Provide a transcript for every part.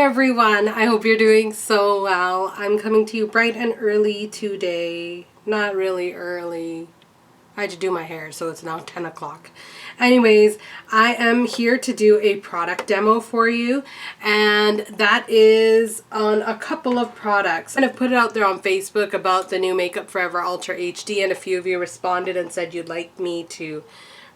everyone, I hope you're doing so well. I'm coming to you bright and early today. Not really early. I had to do my hair, so it's now 10 o'clock. Anyways, I am here to do a product demo for you, and that is on a couple of products. And I've put it out there on Facebook about the new Makeup Forever Ultra HD, and a few of you responded and said you'd like me to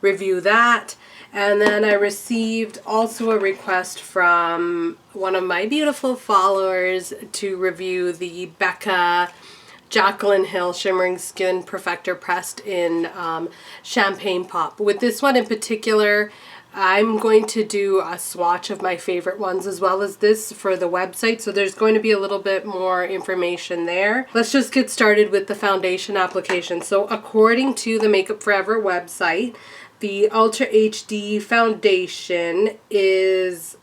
review that. And then I received also a request from one of my beautiful followers to review the BECCA Jaclyn Hill Shimmering Skin Perfector pressed in Champagne Pop. With this one in particular, I'm going to do a swatch of my favorite ones as well as this for the website, so there's going to be a little bit more information there. Let's just get started with the foundation application. So according to the Makeup Forever website, the Ultra HD foundation is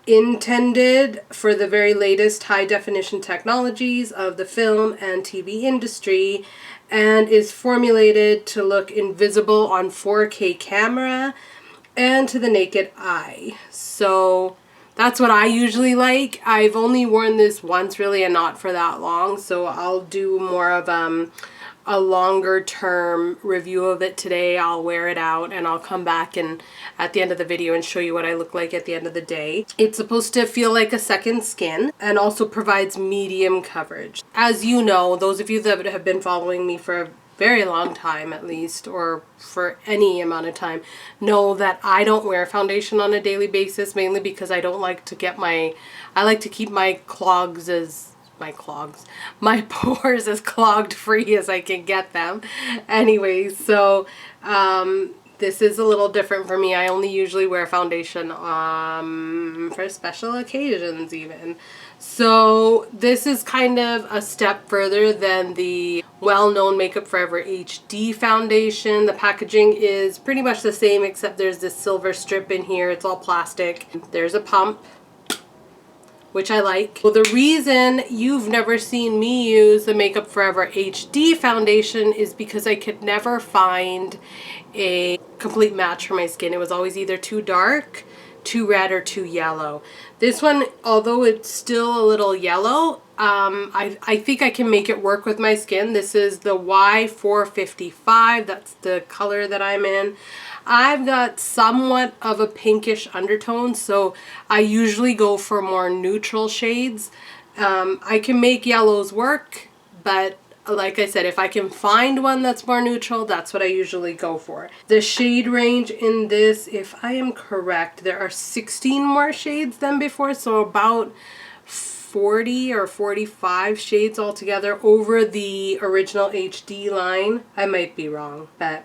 intended for the very latest high-definition technologies of the film and TV industry and is formulated to look invisible on 4K camera and to the naked eye. So that's what I usually like. I've only worn this once really and not for that long, so I'll do more of a longer term review of it today. I'll wear it out and I'll come back and at the end of the video and show you what I look like at the end of the day. It's supposed to feel like a second skin and also provides medium coverage. As you know, those of you that have been following me for a very long time at least, or for any amount of time, know that I don't wear foundation on a daily basis, mainly because I don't like to get I like to keep my my pores as clogged free as I can get them. Anyways, so this is a little different for me. I only usually wear foundation for special occasions even. So this is kind of a step further than the well-known Makeup Forever HD foundation. The packaging is pretty much the same except there's this silver strip in here. It's all plastic. There's a pump, which I like. Well, the reason you've never seen me use the Makeup Forever HD foundation is because I could never find a complete match for my skin. It was always either too dark, too red, or too yellow. This one, although it's still a little yellow, I think I can make it work with my skin. This is the Y455. That's the color that I'm in. I've got somewhat of a pinkish undertone, so I usually go for more neutral shades. I can make yellows work, but like I said, if I can find one that's more neutral, that's what I usually go for. The shade range in this, if I am correct, there are 16 more shades than before, so about 40 or 45 shades altogether over the original HD line. I might be wrong, but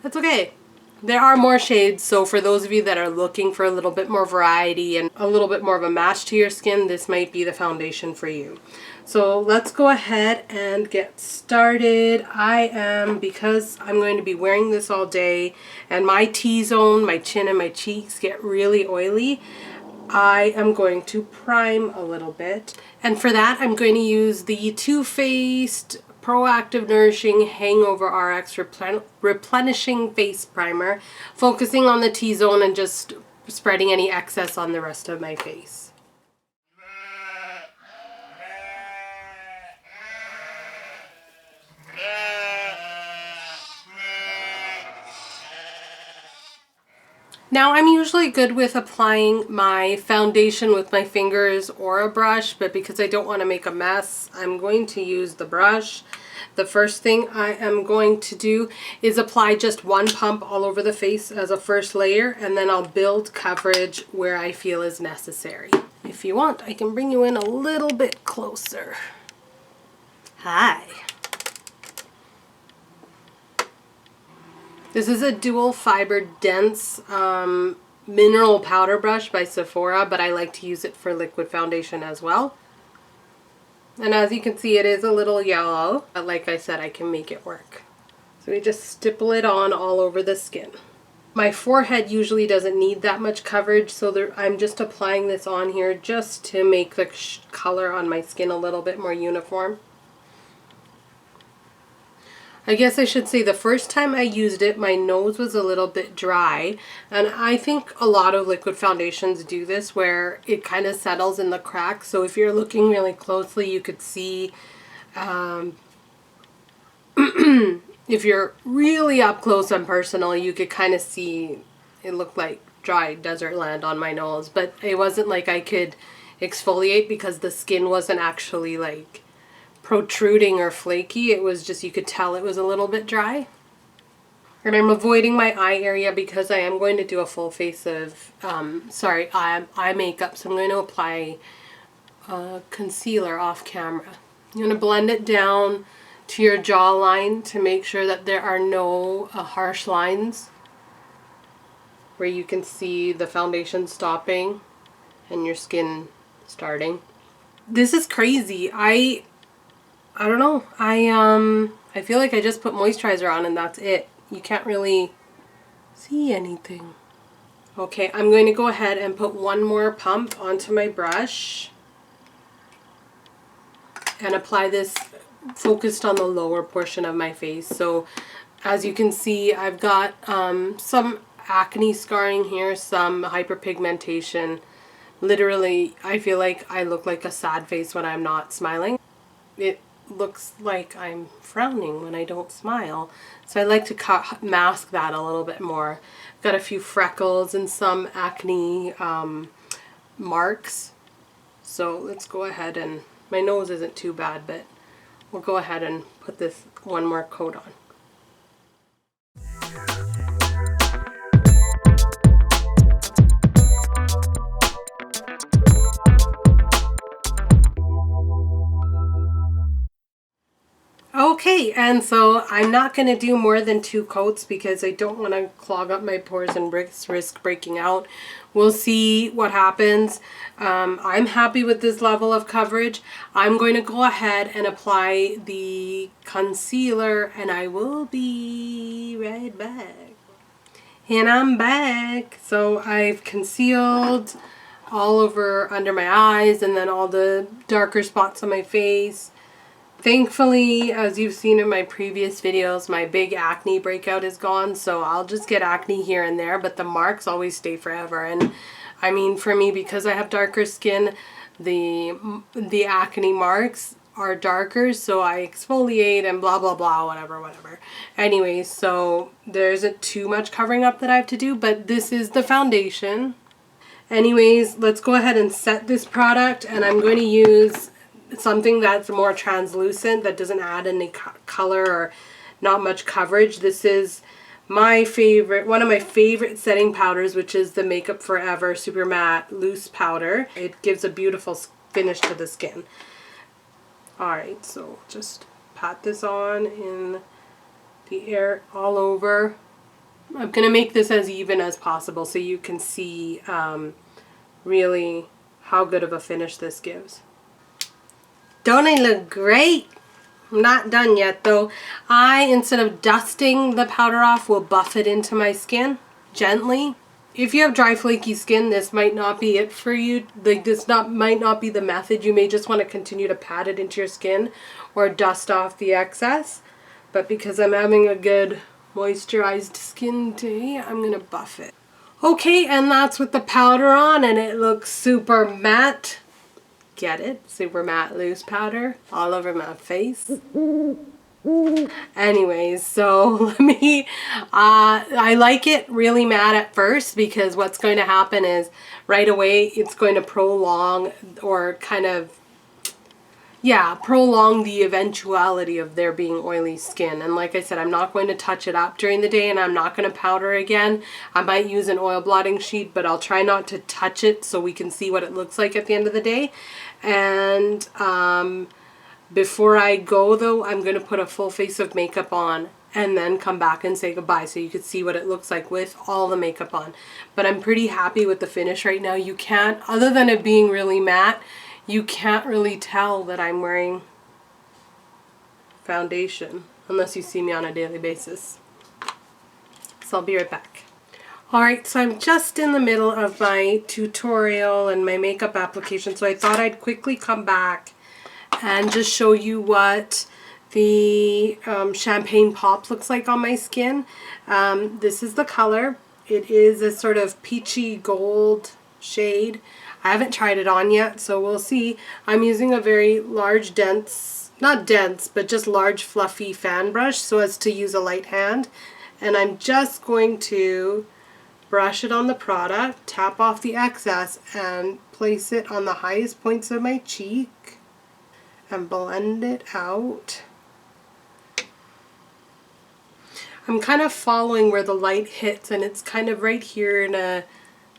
that's okay. There are more shades, so for those of you that are looking for a little bit more variety and a little bit more of a match to your skin, this might be the foundation for you. So let's go ahead and get started. Because I'm going to be wearing this all day and my T-zone, my chin and my cheeks get really oily, I am going to prime a little bit. And for that, I'm going to use the Too Faced Proactive Nourishing Hangover RX Replenishing Face Primer, focusing on the T-zone and just spreading any excess on the rest of my face. Now, I'm usually good with applying my foundation with my fingers or a brush, but because I don't want to make a mess, I'm going to use the brush. The first thing I am going to do is apply just one pump all over the face as a first layer, and then I'll build coverage where I feel is necessary. If you want, I can bring you in a little bit closer. Hi. This is a dual fiber dense mineral powder brush by Sephora, but I like to use it for liquid foundation as well. And as you can see, it is a little yellow, but like I said, I can make it work. So we just stipple it on all over the skin. My forehead usually doesn't need that much coverage, so I'm just applying this on here just to make the color on my skin a little bit more uniform. I guess I should say the first time I used it, my nose was a little bit dry. And I think a lot of liquid foundations do this where it kind of settles in the cracks. So if you're looking really closely, you could see, if you're really up close and personal, you could kind of see it looked like dry desert land on my nose. But it wasn't like I could exfoliate because the skin wasn't actually like protruding or flaky. It was just, you could tell it was a little bit dry. And I'm avoiding my eye area because I am going to do a full face of eye makeup. So I'm going to apply concealer off camera. You're going to blend it down to your jawline to make sure that there are no harsh lines where you can see the foundation stopping and your skin starting. This is crazy. I don't know. I feel like I just put moisturizer on and that's it. You can't really see anything. Okay, I'm going to go ahead and put one more pump onto my brush and apply this focused on the lower portion of my face. So as you can see, I've got some acne scarring here, some hyperpigmentation. Literally, I feel like I look like a sad face when I'm not smiling. It looks like I'm frowning when I don't smile. So I like to mask that a little bit more. Got a few freckles and some acne marks. So let's go ahead and, my nose isn't too bad, but we'll go ahead and put this one more coat on. Okay, and so I'm not going to do more than 2 coats because I don't want to clog up my pores and risk breaking out. We'll see what happens. I'm happy with this level of coverage. I'm going to go ahead and apply the concealer and I will be right back. And I'm back. So I've concealed all over under my eyes and then all the darker spots on my face. Thankfully, as you've seen in my previous videos, my big acne breakout is gone, so I'll just get acne here and there, but the marks always stay forever. And I mean, for me, because I have darker skin, the acne marks are darker, so I exfoliate and blah, blah, blah, whatever. Anyways, so there isn't too much covering up that I have to do, but this is the foundation. Anyways, let's go ahead and set this product, and I'm going to use something that's more translucent, that doesn't add any color or not much coverage. This is my favorite, one of my favorite setting powders, which is the Makeup Forever Super Matte Loose Powder. It gives a beautiful finish to the skin. Alright, so just pat this on in the air all over. I'm going to make this as even as possible so you can see really how good of a finish this gives. Don't I look great? I'm not done yet though. Instead of dusting the powder off, will buff it into my skin gently. If you have dry, flaky skin, this might not be it for you. Like this might not be the method. You may just want to continue to pat it into your skin or dust off the excess. But because I'm having a good moisturized skin day, I'm going to buff it. Okay, and that's with the powder on and it looks super matte. Get it? Super matte loose powder all over my face. Anyways, so let me, I like it really matte at first because what's going to happen is right away it's going to prolong or kind of, yeah, prolong the eventuality of there being oily skin. And like I said, I'm not going to touch it up during the day and I'm not going to powder again. I might use an oil blotting sheet, but I'll try not to touch it so we can see what it looks like at the end of the day. And before I go though, I'm going to put a full face of makeup on and then come back and say goodbye so you could see what it looks like with all the makeup on. But I'm pretty happy with the finish right now. You can't, other than it being really matte, you can't really tell that I'm wearing foundation unless you see me on a daily basis. So I'll be right back. Alright, so I'm just in the middle of my tutorial and my makeup application, so I thought I'd quickly come back and just show you what the Champagne Pop looks like on my skin. This is the color. It is a sort of peachy gold shade. I haven't tried it on yet, so we'll see. I'm using a very large, dense, not dense, but just large fluffy fan brush so as to use a light hand. And I'm just going to brush it on the product, tap off the excess, and place it on the highest points of my cheek and blend it out. I'm kind of following where the light hits, and it's kind of right here in a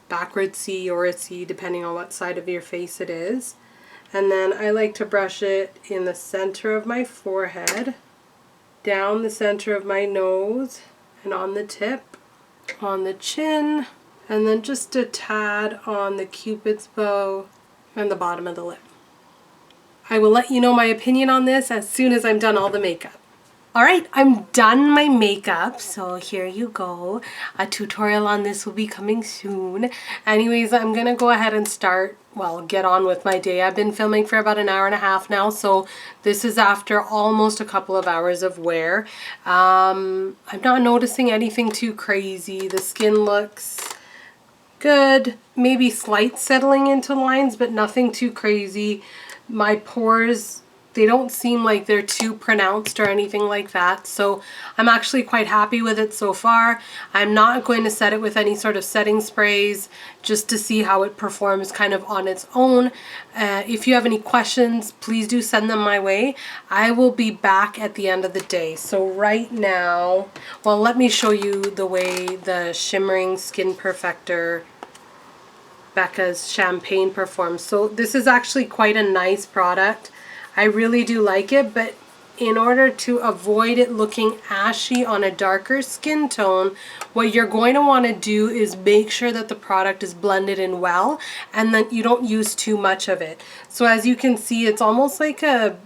backward C or a C depending on what side of your face it is. And then I like to brush it in the center of my forehead, down the center of my nose, and on the tip, on the chin, and then just a tad on the cupid's bow and the bottom of the lip. I will let you know my opinion on this as soon as I'm done all the makeup. Alright, I'm done my makeup, so here you go. A tutorial on this will be coming soon. Anyways, I'm gonna go ahead and start, well, get on with my day. I've been filming for about an hour and a half now, so this is after almost a couple of hours of wear. I'm not noticing anything too crazy. The skin looks good, maybe slight settling into lines, but nothing too crazy. My pores, they don't seem like they're too pronounced or anything like that, so I'm actually quite happy with it so far. I'm not going to set it with any sort of setting sprays just to see how it performs kind of on its own. If you have any questions, please do send them my way. I will be back at the end of the day. So right now, well, let me show you the way the Shimmering Skin Perfector BECCA's Champagne performs. So this is actually quite a nice product. I really do like it, but in order to avoid it looking ashy on a darker skin tone, what you're going to want to do is make sure that the product is blended in well and that you don't use too much of it. So as you can see, it's almost like a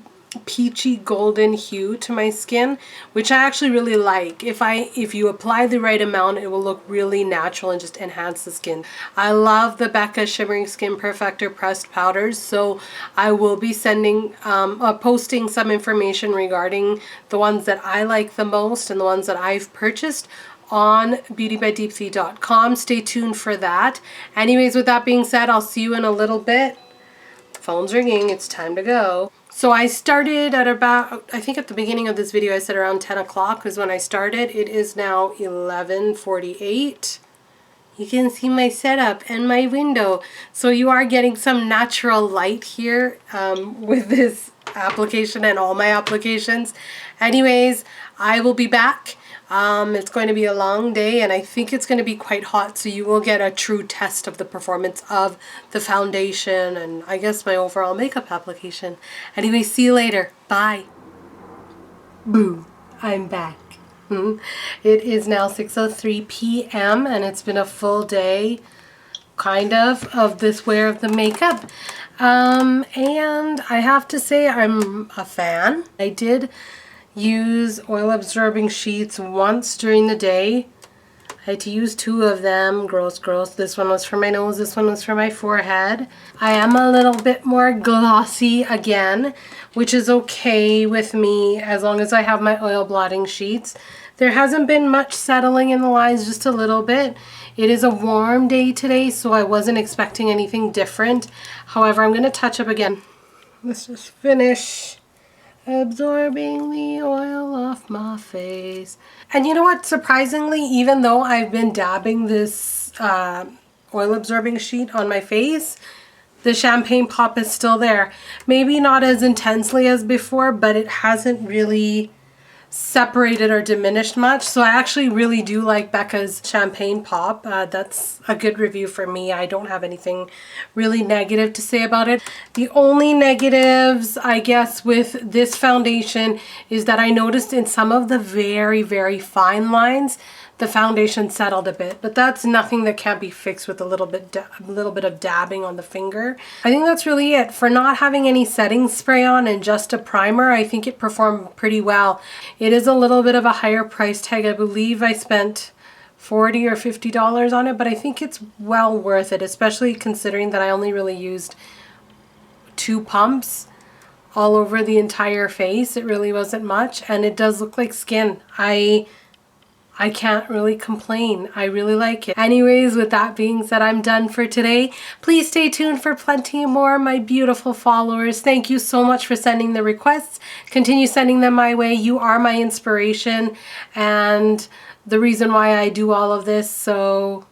peachy golden hue to my skin, which I actually really like. If you apply the right amount, it will look really natural and just enhance the skin. I love the BECCA Shimmering Skin Perfector pressed powders, so I will be posting some information regarding the ones that I like the most and the ones that I've purchased on beautybydeepti.com. Stay tuned for that. Anyways, with that being said, I'll see you in a little bit. Phone's ringing, it's time to go. So I started at about, I think at the beginning of this video I said around 10 o'clock was when I started. It is now 11:48. You can see my setup and my window. So you are getting some natural light here with this application and all my applications. Anyways, I will be back. It's going to be a long day, and I think it's going to be quite hot, so you will get a true test of the performance of the foundation and I guess my overall makeup application. Anyway, see you later. Bye. Boo. I'm back. It is now 6:03 p.m. and it's been a full day, kind of this wear of the makeup. And I have to say I'm a fan. I did use oil absorbing sheets once during the day. I had to use 2 of them. Gross, gross. This one was for my nose, this one was for my forehead. I am a little bit more glossy again, which is okay with me as long as I have my oil blotting sheets. There hasn't been much settling in the lines, just a little bit. It is a warm day today, so I wasn't expecting anything different. However, I'm going to touch up again. Let's just finish absorbing the oil off my face. And you know what? Surprisingly, even though I've been dabbing this oil absorbing sheet on my face, the Champagne Pop is still there. Maybe not as intensely as before, but it hasn't really separated or diminished much. So I actually really do like BECCA's Champagne Pop. That's a good review for me. I don't have anything really negative to say about it. The only negatives, I guess, with this foundation is that I noticed in some of the very, very fine lines, the foundation settled a bit, but that's nothing that can't be fixed with a little bit of dabbing on the finger. I think that's really it. For not having any setting spray on and just a primer, I think it performed pretty well. It is a little bit of a higher price tag. I believe I spent $40 or $50 on it, but I think it's well worth it, especially considering that I only really used 2 pumps. all over the entire face. It really wasn't much, and it does look like skin. I can't really complain. I really like it. Anyways, with that being said, I'm done for today. Please stay tuned for plenty more, my beautiful followers. Thank you so much for sending the requests. Continue sending them my way. You are my inspiration and the reason why I do all of this. So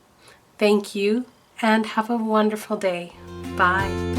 thank you and have a wonderful day. Bye.